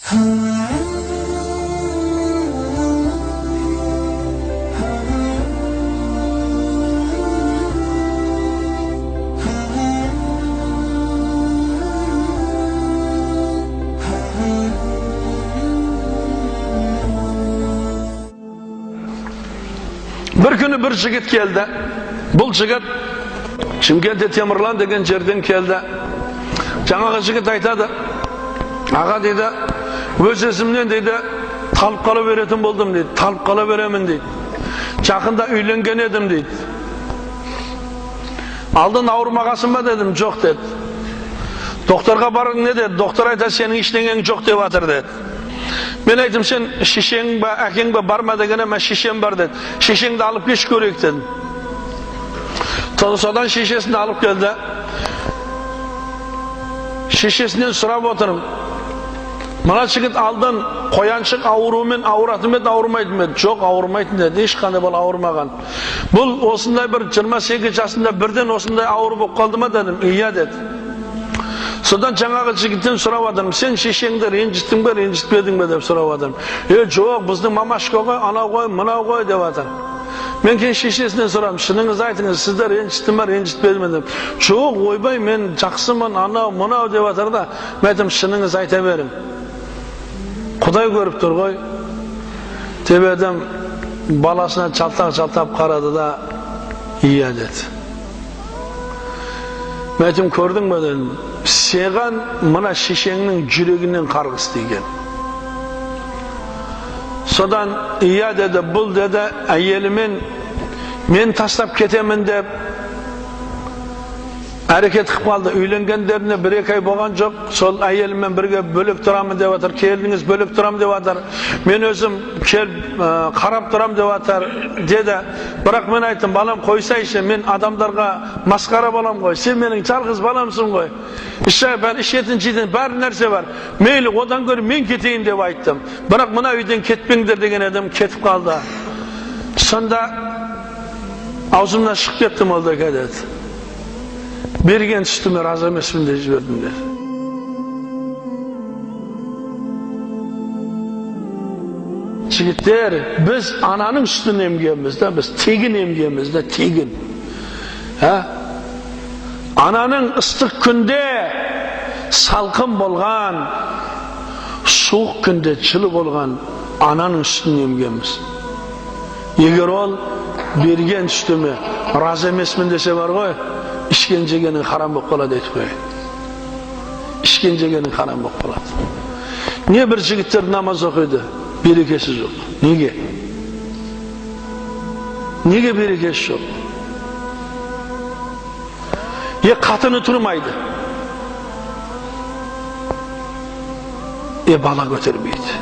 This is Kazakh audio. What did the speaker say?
Bir günü bir jigit geldi. Bu jigit Chimkent'te Temirlan degen yerden keldi. Жаңағы жігіт айтады, аға дейді, өз есімнен дейді, талып қала беретін болдым дейді, талып қала беремін дейді. Жақында үйленген едім дейді. Алдын ауырмағасың ба дедім, жоқ деді. Доктарға барың не деді? Доктор айтады, сенің ештеңең жоқ деп жатыр деді. Мен айтым, сен шешең ба, әкең ба барма дегенде, мен шешем бар деді. Шешеңді алып кеш көрейік дедім. Содан шешесін алып келді. Шешесінен сұрап отырым. Мына жігіт алдын қояншық ауруымен ауыратын еді, ауырмайтын еді? Жоқ, ауырмайтын деді. Ешқандай бол ауырмаған. Бұл осындай бір 28 жасында бірден осындай ауыр болып қалды ма дедім. Иә деді. Содан жаңағы жігіттен сұрап отырым. Сен шешеңді ренжіттің бе, ренжітпедің бе деп сұрап отырым. Жоқ, біздің мамашқа ғой, анау ғой, мынау ғой деп жатыр. Мен кейін шешесінен сұрамын, шыныңыз айтыңыз, сіздер ренжітті ме, ренжітпеді ме деп. Жоқ, ойбай, мен жақсымын, анау, мынау деп жатыр да. Мен айтым, шыныңыз айта берің. Құдай көріп тұр ғой. Тебедім баласына жалтақ қарады да, иә деді. Мен айтым, көрдің бе дедім. Саған мына шешеңнің жүрегінен қарғыс деген. Содан iya dedi, бұл dedi, әйелімен мен тастап кетемін деп әрекет қып қалды. Үйленгендеріне 1-2 ай болған жоқ. Сол әйелімен бірге бөлек тұрамын деп жатыр. Келдіңіз, бөлек тұрам деп жатыр. Мен өзім келіп қарап тұрам деп жатыр деді. Бірақ мен айттым, балам қойсайшы, мен адамдарға масқара балам ғой. Сен менің жалғыз баламсың ғой. Бәрі ішетін жейтін бәрі нәрсе бар. Мейлі, одан гөрі мен кетейін деп айттым. Бірақ мына үйден кетпеңдер деген адам кетіп қалды. Сонда аузымнан шығып кеттім ол да деді. Берген үстіме разы емеспін деп жібердім деді. Жігіттер, біз ананың үстін емгенбіз да, біз тегін емгенбіз да, тегін. Ананың ыстық күнде салқын болған, суық күнде жылы болған ананың үстін емгенбіз. Егер ол берген үстіме разы емеспін десе бар ғой, ішкен жегенің харам болып қалады айтып қояйын. Ішкен жегенің харам болып қалады. Не бір жігіттер намаз оқиды, берекесі жоқ. Неге? Неге берекесі жоқ? Қатыны тұрмайды. Бала көтермейді.